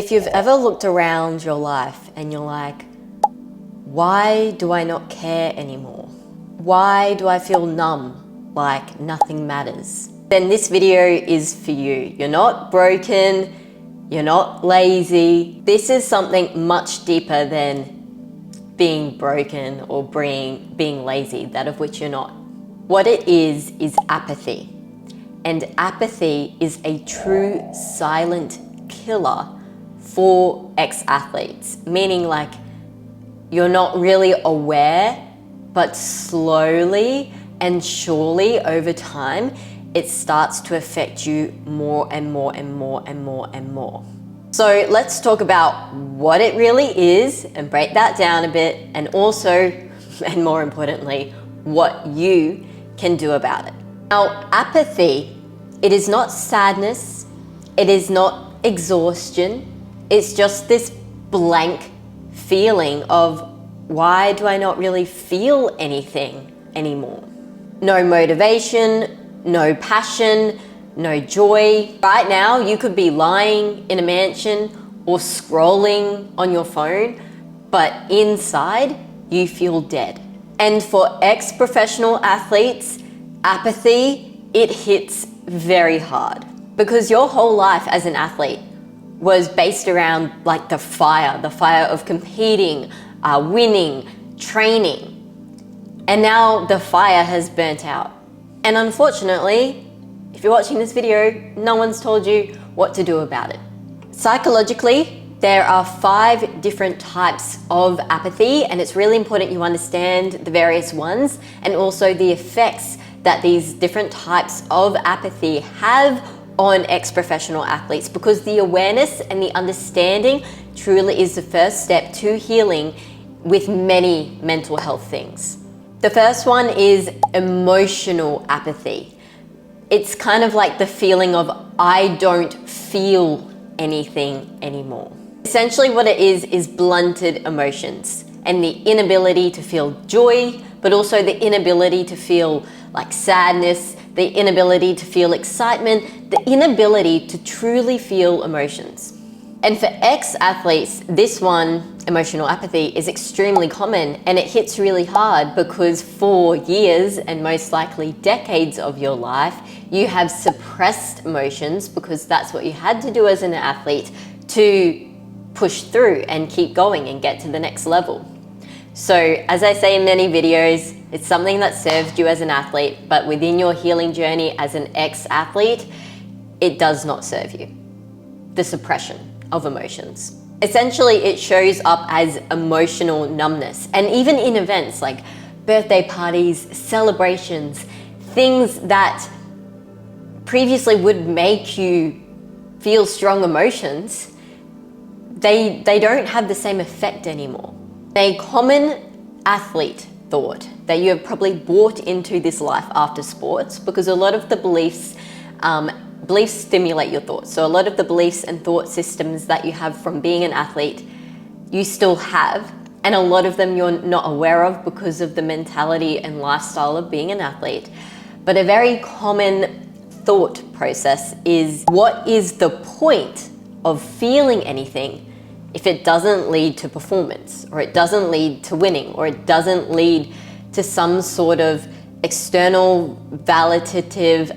If you've ever looked around your life and you're like, why do I not care anymore? Why do I feel numb, like nothing matters? Then this video is for you. You're not broken, you're not lazy. This is something much deeper than being broken or being lazy, that of which you're not. What it is apathy. And apathy is a true silent killer for ex-athletes, meaning like you're not really aware, but slowly and surely over time, it starts to affect you more and more and more and more and more. So let's talk about what it really is and break that down a bit, and also, and more importantly, what you can do about it. Now, apathy, it is not sadness, it is not exhaustion, it's just this blank feeling of, why do I not really feel anything anymore? No motivation, no passion, no joy. Right now, you could be lying in a mansion or scrolling on your phone, but inside, you feel dead. And for ex-professional athletes, apathy, it hits very hard, because your whole life as an athlete was based around like the fire of competing, winning, training. And now the fire has burnt out. And unfortunately, if you're watching this video, no one's told you what to do about it. Psychologically, there are 5 different types of apathy, and it's really important you understand the various ones and also the effects that these different types of apathy have on ex-professional athletes, because the awareness and the understanding truly is the first step to healing with many mental health things. The first one is emotional apathy. It's kind of like the feeling of, I don't feel anything anymore. Essentially what it is blunted emotions and the inability to feel joy, but also the inability to feel like sadness, the inability to feel excitement, the inability to truly feel emotions. And for ex-athletes, this one, emotional apathy, is extremely common, and it hits really hard because for years and most likely decades of your life, you have suppressed emotions because that's what you had to do as an athlete to push through and keep going and get to the next level. So as I say in many videos, it's something that served you as an athlete, but within your healing journey as an ex-athlete, it does not serve you. The suppression of emotions. Essentially, it shows up as emotional numbness. And even in events like birthday parties, celebrations, things that previously would make you feel strong emotions, they don't have the same effect anymore. A common athlete thought that you have probably bought into this life after sports, because a lot of the beliefs stimulate your thoughts. So a lot of the beliefs and thought systems that you have from being an athlete, you still have, and a lot of them you're not aware of because of the mentality and lifestyle of being an athlete. But a very common thought process is, what is the point of feeling anything if it doesn't lead to performance, or it doesn't lead to winning, or it doesn't lead to some sort of external validative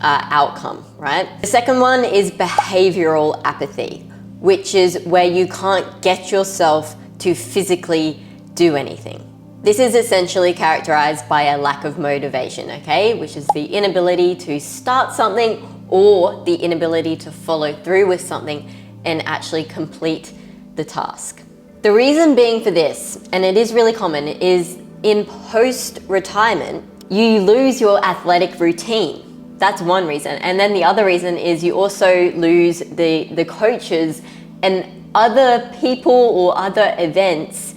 outcome, right? The second one is behavioral apathy, which is where you can't get yourself to physically do anything. This is essentially characterized by a lack of motivation, okay? Which is the inability to start something or the inability to follow through with something and actually complete the task. The reason being for this, and it is really common, is in post-retirement, you lose your athletic routine. That's one reason. And then the other reason is you also lose the coaches and other people or other events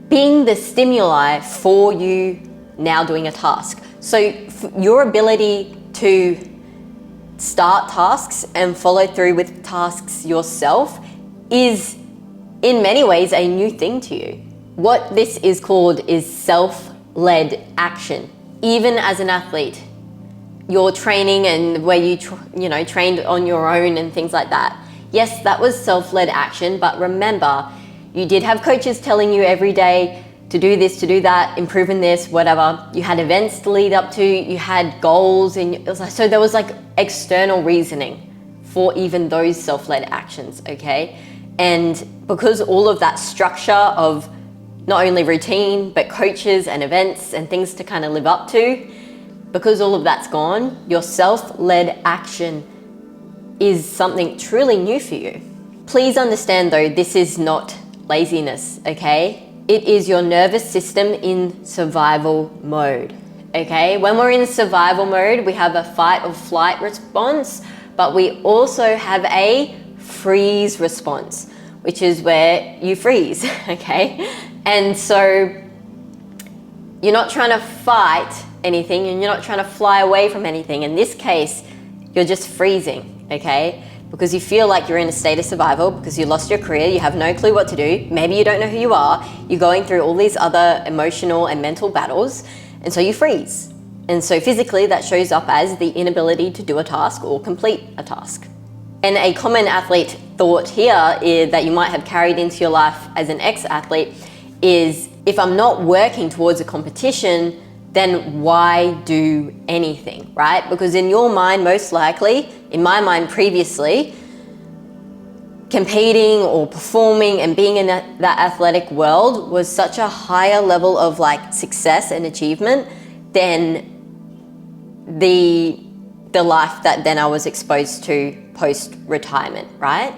being the stimuli for you now doing a task. So your ability to start tasks and follow through with tasks yourself is in many ways a new thing to you. What this is called is self-led action. Even as an athlete, your training and where you trained on your own and things like that, Yes, that was self-led action, but remember, you did have coaches telling you every day to do this, to do that, improve in this, whatever. You had events to lead up to, you had goals, and it was like, so there was like external reasoning for even those self-led actions, okay? And because all of that structure of not only routine, but coaches and events and things to kind of live up to, because all of that's gone, your self-led action is something truly new for you. Please understand though, this is not laziness, okay? It is your nervous system in survival mode, okay? When we're in survival mode, we have a fight or flight response, but we also have a freeze response, which is where you freeze, okay? And so you're not trying to fight anything and you're not trying to fly away from anything. In this case, you're just freezing, okay? Because you feel like you're in a state of survival because you lost your career, you have no clue what to do, maybe you don't know who you are, you're going through all these other emotional and mental battles, and so you freeze. And so physically that shows up as the inability to do a task or complete a task. And a common athlete thought here that you might have carried into your life as an ex-athlete is, if I'm not working towards a competition, then why do anything, right? Because in your mind, most likely, in my mind previously, competing or performing and being in that athletic world was such a higher level of like success and achievement than the life that then I was exposed to post-retirement, right?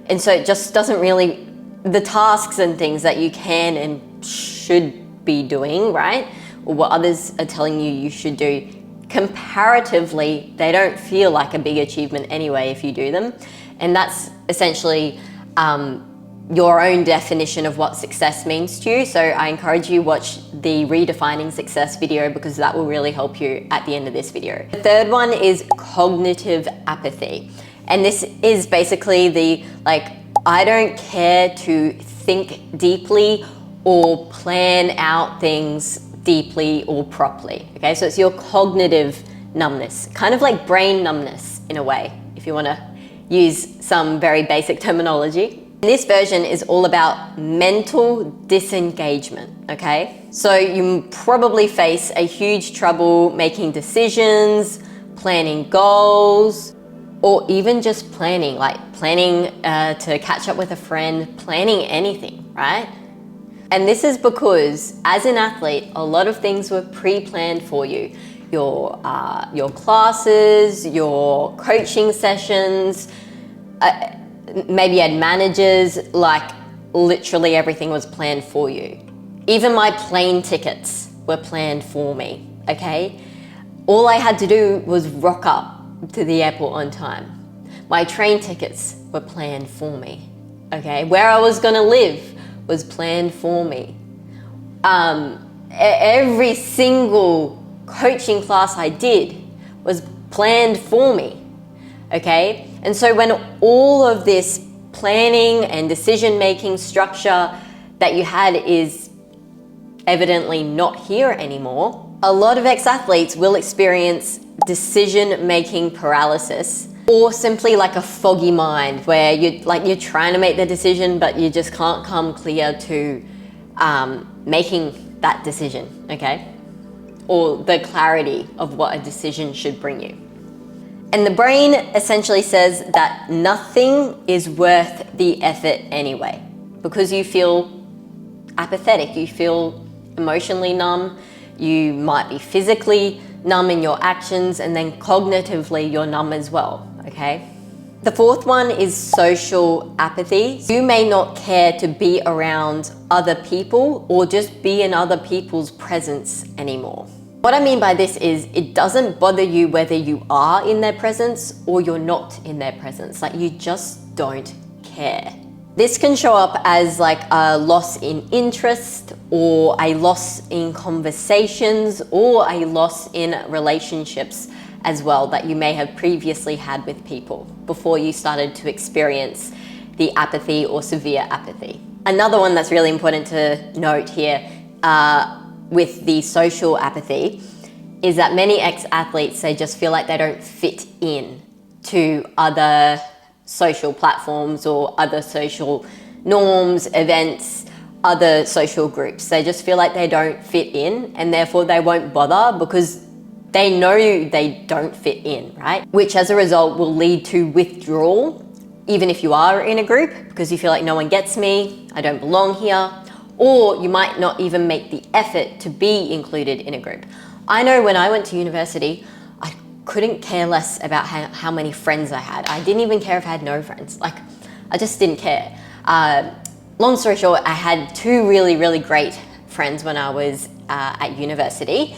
And so it just doesn't really, the tasks and things that you can and should be doing, right? Or what others are telling you you should do, comparatively, they don't feel like a big achievement anyway if you do them. And that's essentially your own definition of what success means to you. So I encourage you watch the redefining success video because that will really help you at the end of this video. The third one is cognitive apathy. And this is basically the I don't care to think deeply or plan out things deeply or properly. Okay, so it's your cognitive numbness, kind of like brain numbness in a way, if you want to use some very basic terminology. This version is all about mental disengagement, okay? So you probably face a huge trouble making decisions, planning goals, or even just planning, to catch up with a friend, planning anything, right? And this is because as an athlete, a lot of things were pre-planned for you. Your classes, your coaching sessions, maybe you had managers, literally everything was planned for you. Even my plane tickets were planned for me, okay? All I had to do was rock up to the airport on time. My train tickets were planned for me, okay? Where I was gonna live was planned for me. Every single coaching class I did was planned for me, okay? And so when all of this planning and decision-making structure that you had is evidently not here anymore, a lot of ex-athletes will experience decision-making paralysis, or simply like a foggy mind where you're trying to make the decision but you just can't come clear to making that decision, okay? Or the clarity of what a decision should bring you. And the brain essentially says that nothing is worth the effort anyway, because you feel apathetic, you feel emotionally numb, you might be physically numb in your actions, and then cognitively you're numb as well, okay? The fourth one is social apathy. You may not care to be around other people or just be in other people's presence anymore. What I mean by this is it doesn't bother you whether you are in their presence or you're not in their presence. You just don't care. This can show up as a loss in interest, or a loss in conversations, or a loss in relationships as well that you may have previously had with people before you started to experience the apathy or severe apathy. Another one that's really important to note here with the social apathy is that many ex-athletes, they just feel like they don't fit in to other social platforms or other social norms, events, other social groups. They just feel like they don't fit in, and therefore they won't bother because they know they don't fit in, right? Which as a result will lead to withdrawal, even if you are in a group, because you feel like no one gets me, I don't belong here, or you might not even make the effort to be included in a group. I know when I went to university, I couldn't care less about how many friends I had. I didn't even care if I had no friends. Like, I just didn't care. Long story short, I had two really, really great friends when I was at university,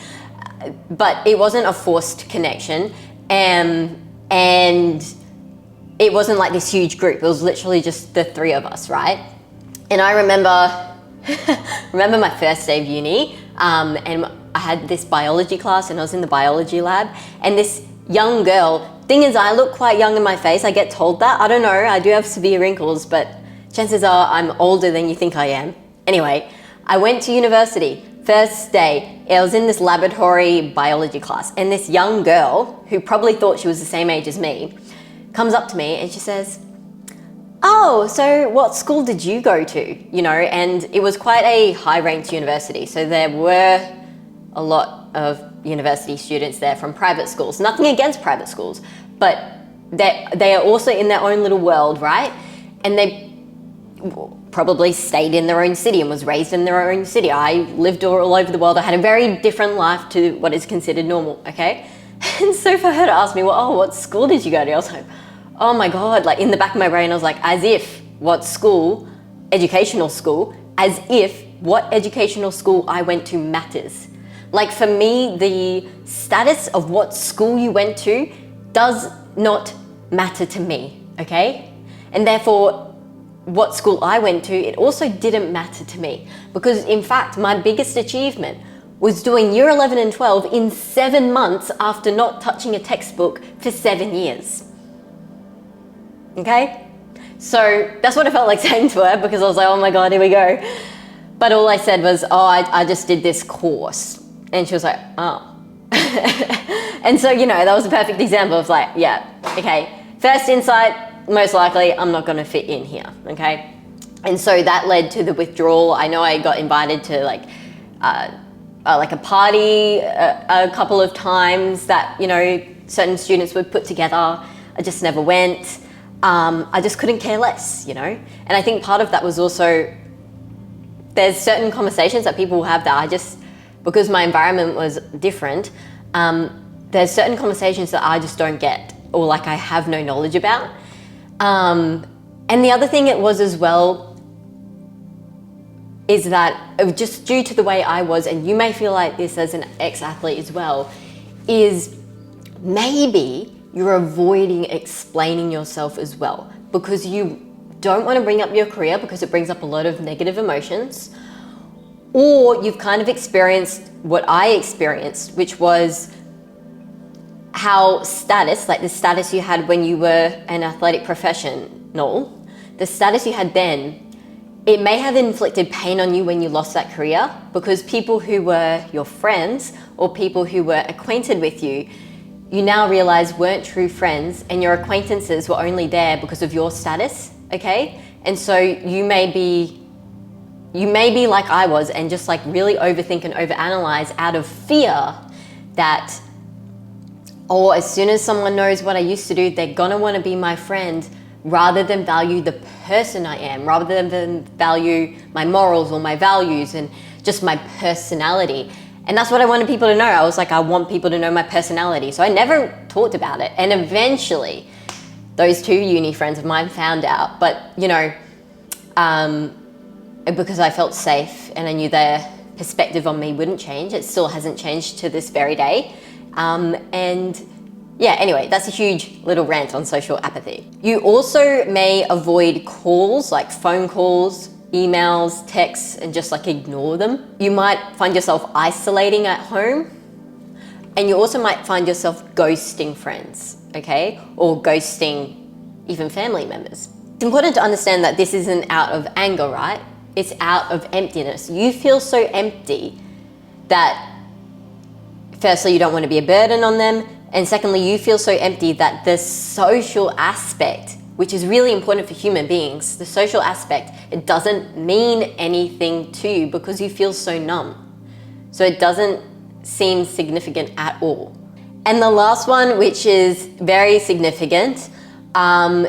but it wasn't a forced connection, and it wasn't like this huge group. It was literally just the three of us, right? And I remember my first day of uni, and I had this biology class, and I was in the biology lab, and this young girl, thing is, I look quite young in my face. I get told that. I don't know, I do have severe wrinkles, but chances are I'm older than you think I am. Anyway, I went to university. First day, I was in this laboratory biology class, and this young girl, who probably thought she was the same age as me, comes up to me and she says, "Oh, so what school did you go to?" You know, and it was quite a high-ranked university, so there were a lot of university students there from private schools. Nothing against private schools, but they are also in their own little world, right? And they probably stayed in their own city and was raised in their own city. I lived all over the world. I had a very different life to what is considered normal, okay? And so for her to ask me, well, oh, what school did you go to? I was like, oh my God, like in the back of my brain, I was like, as if what school, educational school, as if what educational school I went to matters. Like for me, the status of what school you went to does not matter to me, okay? And therefore, what school I went to, it also didn't matter to me, because in fact, my biggest achievement was doing year 11 and 12 in 7 months after not touching a textbook for 7 years. Okay? So that's what I felt like saying to her, because I was like, oh my God, here we go. But all I said was, oh, I just did this course. And she was like, oh. And so, you know, that was a perfect example of like, yeah, okay, first insight, most likely I'm not going to fit in here, okay? And so that led to the withdrawal. I know I got invited to like a party a couple of times that, you know, certain students would put together. I just never went. I just couldn't care less, you know? And I think part of that was also, there's certain conversations that people will have that I just, because my environment was different, there's certain conversations that I just don't get, or like I have no knowledge about. And the other thing it was as well is that just due to the way I was, and you may feel like this as an ex-athlete as well, is maybe you're avoiding explaining yourself as well because you don't want to bring up your career because it brings up a lot of negative emotions, or you've kind of experienced what I experienced, which was how status, like the status you had when you were an athletic professional, the status you had then, it may have inflicted pain on you when you lost that career, because people who were your friends or people who were acquainted with you, you now realize weren't true friends, and your acquaintances were only there because of your status, okay? And so you may be like I was and just like really overthink and overanalyze out of fear that, or as soon as someone knows what I used to do, they're gonna wanna be my friend, rather than value the person I am, rather than value my morals or my values and just my personality. And that's what I wanted people to know. I was like, I want people to know my personality. So I never talked about it. And eventually, those two uni friends of mine found out. But, you know, because I felt safe and I knew their perspective on me wouldn't change. It still hasn't changed to this very day. And yeah, anyway, that's a huge little rant on social apathy. You also may avoid calls, like phone calls, emails, texts, and just like ignore them. You might find yourself isolating at home, and you also might find yourself ghosting friends, okay? Or ghosting even family members. It's important to understand that this isn't out of anger, right? It's out of emptiness. You feel so empty that firstly, you don't want to be a burden on them. And secondly, you feel so empty that the social aspect which is really important for human beings, the social aspect, it doesn't mean anything to you because you feel so numb. So it doesn't seem significant at all. And the last one, which is very significant,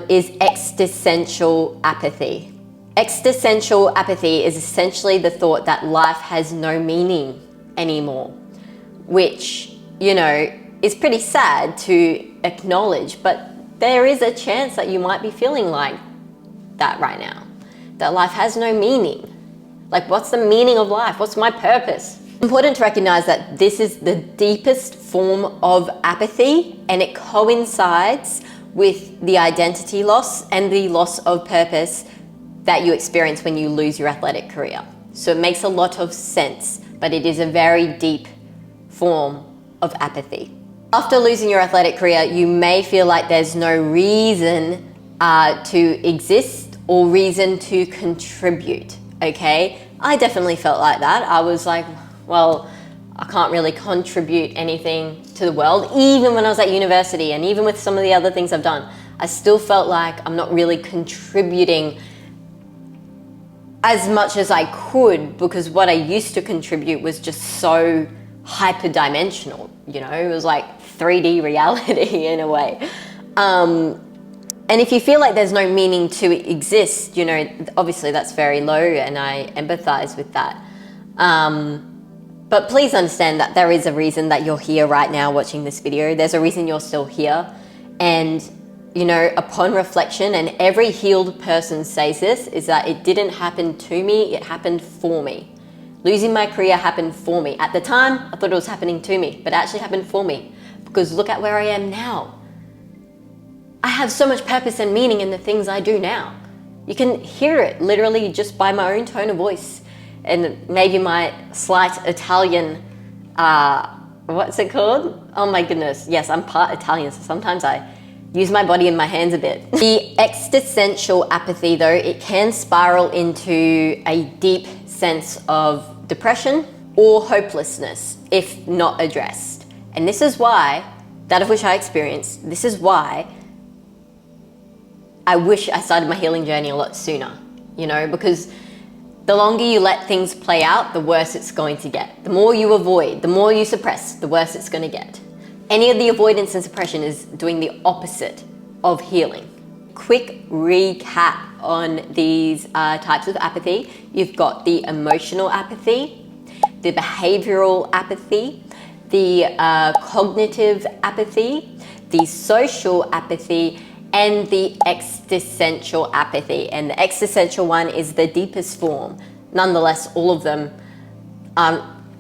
is existential apathy. Existential apathy is essentially the thought that life has no meaning anymore, which, you know, is pretty sad to acknowledge, but there is a chance that you might be feeling like that right now, that life has no meaning. Like, what's the meaning of life? What's my purpose? It's important to recognize that this is the deepest form of apathy, and it coincides with the identity loss and the loss of purpose that you experience when you lose your athletic career. So it makes a lot of sense, but it is a very deep form of apathy. After losing your athletic career, you may feel like there's no reason to exist or reason to contribute, okay? I definitely felt like that. I was like, well, I can't really contribute anything to the world. Even when I was at university and even with some of the other things I've done, I still felt like I'm not really contributing as much as I could, because what I used to contribute was just so hyperdimensional, you know, it was like 3D reality in a way. And if you feel like there's no meaning to exist, you know, obviously that's very low, and I empathize with that. But please understand that there is a reason that you're here right now watching this video. There's a reason you're still here. And, you know, upon reflection, and every healed person says this, is that it didn't happen to me, it happened for me. Losing my career happened for me. At the time, I thought it was happening to me, but it actually happened for me, because look at where I am now. I have so much purpose and meaning in the things I do now. You can hear it literally just by my own tone of voice and maybe my slight Italian, what's it called? Oh my goodness. Yes, I'm part Italian, so sometimes I use my body and my hands a bit. The existential apathy, though, it can spiral into a deep sense of depression or hopelessness if not addressed. And this is why, that of which I experienced, this is why I wish I started my healing journey a lot sooner, you know, because the longer you let things play out, the worse it's going to get. The more you avoid, the more you suppress, the worse it's going to get. Any of the avoidance and suppression is doing the opposite of healing. Quick recap on these types of apathy. You've got the emotional apathy, the behavioral apathy, the cognitive apathy, the social apathy, and the existential apathy. And the existential one is the deepest form. Nonetheless, all of them,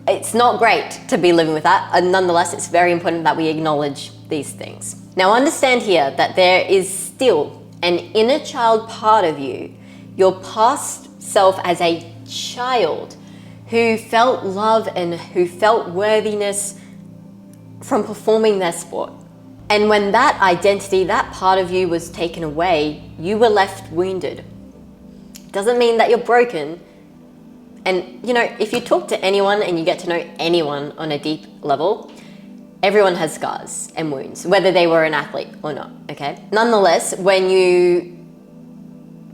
it's not great to be living with that. And nonetheless, it's very important that we acknowledge these things. Now, understand here that there is still an inner child part of you, your past self as a child who felt love and who felt worthiness from performing their sport. And when that identity, that part of you was taken away, you were left wounded. Doesn't mean that you're broken. And, you know, if you talk to anyone and you get to know anyone on a deep level, everyone has scars and wounds, whether they were an athlete or not, okay? Nonetheless, when you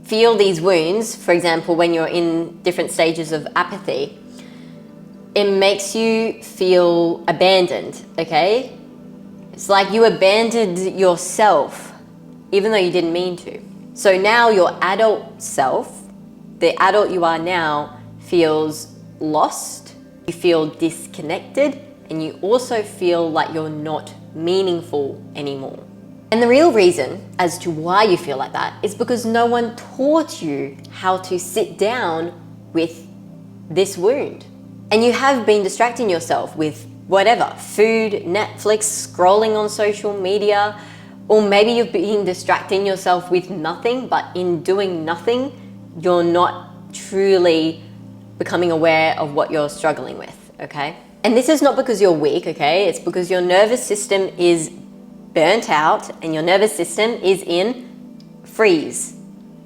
feel these wounds, for example, when you're in different stages of apathy, it makes you feel abandoned, okay? It's like you abandoned yourself, even though you didn't mean to. So now your adult self, the adult you are now, feels lost, you feel disconnected, and you also feel like you're not meaningful anymore. And the real reason as to why you feel like that is because no one taught you how to sit down with this wound. And you have been distracting yourself with whatever, food, Netflix, scrolling on social media, or maybe you've been distracting yourself with nothing, but in doing nothing, you're not truly becoming aware of what you're struggling with, okay? And this is not because you're weak, okay? It's because your nervous system is burnt out and your nervous system is in freeze,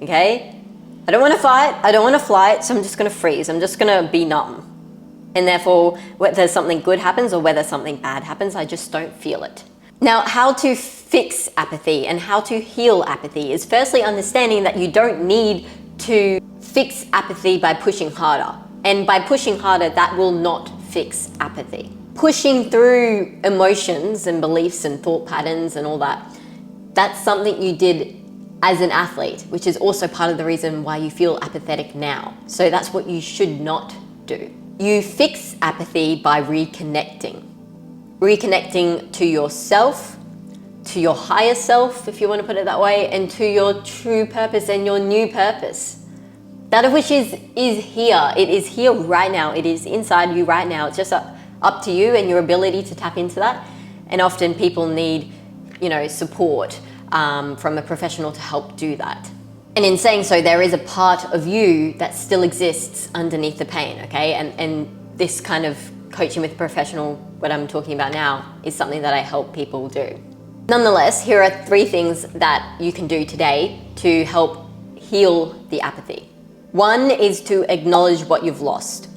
okay? I don't want to fight, I don't want to flight, so I'm just going to freeze. I'm just going to be numb. And therefore, whether something good happens or whether something bad happens, I just don't feel it. Now, how to fix apathy and how to heal apathy is firstly understanding that you don't need to fix apathy by pushing harder. And by pushing harder, that will not fix apathy. Pushing through emotions and beliefs and thought patterns and all that, that's something you did as an athlete, which is also part of the reason why you feel apathetic now. So that's what you should not do. You fix apathy by reconnecting. Reconnecting to yourself, to your higher self, if you want to put it that way, and to your true purpose and your new purpose. That of which is here. It is here right now. It is inside you right now. It's just up to you and your ability to tap into that. And often people need, support from a professional to help do that. And in saying so, there is a part of you that still exists underneath the pain, okay? And this kind of coaching with a professional, what I'm talking about now, is something that I help people do. Nonetheless, here are 3 things that you can do today to help heal the apathy. 1 is to acknowledge what you've lost.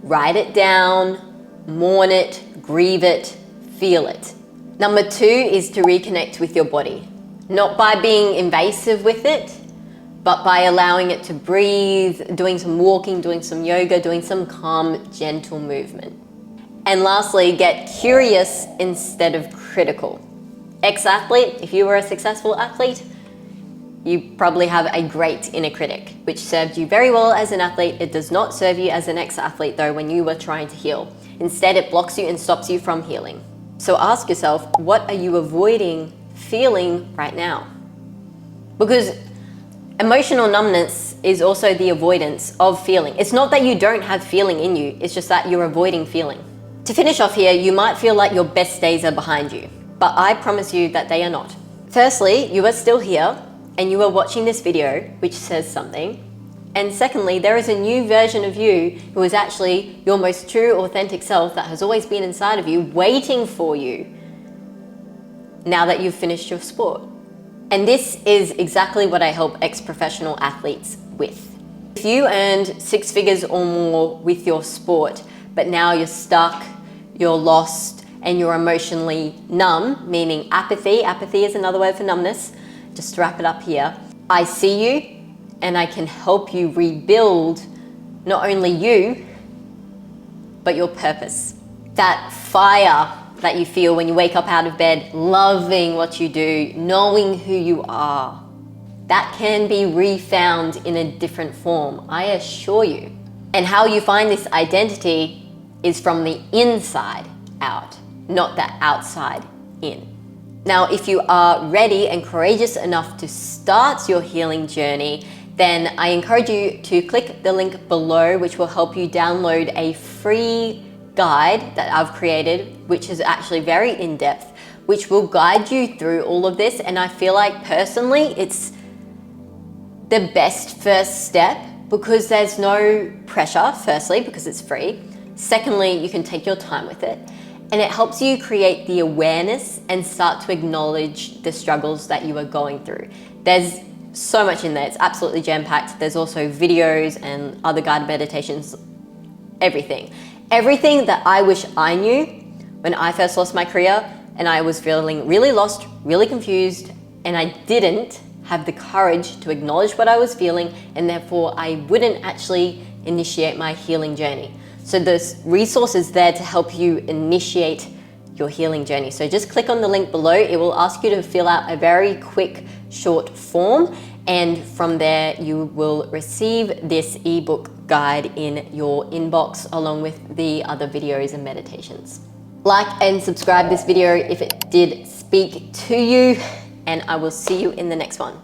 Write it down, mourn it, grieve it, feel it. Number 2 is to reconnect with your body. Not by being invasive with it, but by allowing it to breathe, doing some walking, doing some yoga, doing some calm, gentle movement. And lastly, get curious instead of critical. Ex-athlete, if you were a successful athlete, you probably have a great inner critic, which served you very well as an athlete. It does not serve you as an ex-athlete though when you were trying to heal. Instead, it blocks you and stops you from healing. So ask yourself, what are you avoiding feeling right now? Because emotional numbness is also the avoidance of feeling. It's not that you don't have feeling in you, it's just that you're avoiding feeling. To finish off here, you might feel like your best days are behind you, but I promise you that they are not. Firstly, you are still here and you are watching this video, which says something. And secondly, there is a new version of you who is actually your most true, authentic self that has always been inside of you, waiting for you now that you've finished your sport. And this is exactly what I help ex-professional athletes with. If you earned 6 figures or more with your sport, but now you're stuck, you're lost, and you're emotionally numb, meaning apathy. Apathy is another word for numbness. Just to wrap it up here. I see you and I can help you rebuild not only you, but your purpose. That fire that you feel when you wake up out of bed, loving what you do, knowing who you are, that can be refound in a different form, I assure you. And how you find this identity is from the inside out, not the outside in. Now, if you are ready and courageous enough to start your healing journey, then I encourage you to click the link below, which will help you download a free guide that I've created, which is actually very in-depth, which will guide you through all of this. And I feel like personally, it's the best first step because there's no pressure, firstly, because it's free. Secondly, you can take your time with it. And it helps you create the awareness and start to acknowledge the struggles that you are going through. There's so much in there. It's absolutely jam-packed. There's also videos and other guided meditations, everything. Everything that I wish I knew when I first lost my career and I was feeling really lost, really confused, and I didn't have the courage to acknowledge what I was feeling, and therefore I wouldn't actually initiate my healing journey. So there's resources there to help you initiate your healing journey. So just click on the link below. It will ask you to fill out a very quick, short form. And from there, you will receive this ebook guide in your inbox along with the other videos and meditations. Like and subscribe this video if it did speak to you, and I will see you in the next one.